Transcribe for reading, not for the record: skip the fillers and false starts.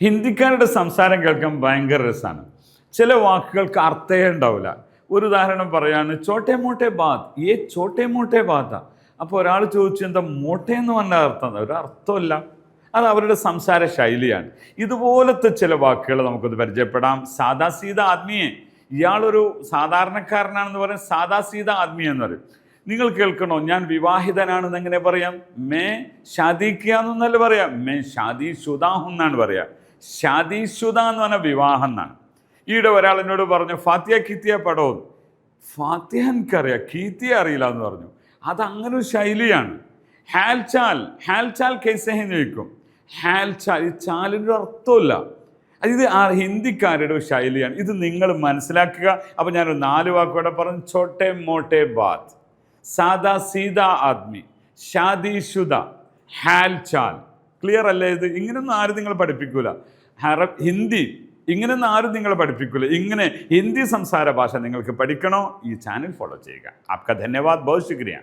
ഹിന്ദിക്കാരുടെ സംസാരം കേൾക്കാൻ ഭയങ്കര രസമാണ്. ചില വാക്കുകൾക്ക് അർത്ഥമേ ഉണ്ടാവില്ല. ഒരു ഉദാഹരണം പറയാണ്, ചോട്ടെ മോട്ടെ ബാത്, ഏ ചോട്ടെ മോട്ടെ ബാത്താ. അപ്പോൾ ഒരാൾ ചോദിച്ചു, എന്താ മോട്ടെ എന്ന് പറഞ്ഞ അർത്ഥം? ഒരു അർത്ഥമില്ല. അത് അവരുടെ സംസാര ശൈലിയാണ്. ഇതുപോലത്തെ ചില വാക്കുകൾ നമുക്കൊന്ന് പരിചയപ്പെടാം. സാദാ സീത ആദ്മിയെ, ഇയാളൊരു സാധാരണക്കാരനാണെന്ന് പറയും, സാദാ സീത ആദ്മി എന്ന് പറയും. നിങ്ങൾ കേൾക്കണോ, ഞാൻ വിവാഹിതനാണെന്ന് എങ്ങനെ പറയാം? മേ ഷാദിക്കാന്നല്ല പറയാം, മേ ഷാദി ശുദാഹ് എന്നാണ് പറയാം. ഷാദി ശുദ എന്ന് പറഞ്ഞാൽ വിവാഹം എന്നാണ്. ഈയിടെ ഒരാൾ എന്നോട് പറഞ്ഞു, ഫാത്തിയ കീത്തിയ പടോ. ഫാത്തിയ എനിക്കറിയാം, കീത്തിയ അറിയില്ല എന്ന് പറഞ്ഞു. അതങ്ങനെ ഒരു ശൈലിയാണ്. ഹാൽചാൽ കേസെന്ന് ചോദിക്കും. ഹാൽചാൽ, ഈ ചാലിൻ്റെ അർത്ഥമില്ല. ഇത് ഹിന്ദിക്കാരുടെ ഒരു ശൈലിയാണ്. ഇത് നിങ്ങൾ മനസ്സിലാക്കുക. അപ്പം ഞാനൊരു 4 വാക്കുകൂടെ പറഞ്ഞു. ചോട്ടെ മോട്ടെ ബാത്, സാദാ സീതാ ആദ്മി, ഷാദി ശുദ, ഹാൽചാൽ. ക്ലിയർ അല്ലേ? ഇത് ഇങ്ങനൊന്നും ആരും നിങ്ങൾ പഠിപ്പിക്കൂല. ഹിന്ദി ഇങ്ങനൊന്നും ആരും നിങ്ങളെ പഠിപ്പിക്കൂല. ഇങ്ങനെ ഹിന്ദി സംസാര ഭാഷ നിങ്ങൾക്ക് പഠിക്കണോ? ഈ ചാനൽ ഫോളോ ചെയ്യുക. ആപ്കാ ധന്യവാദ്, ബഹുത് ശുക്രിയ.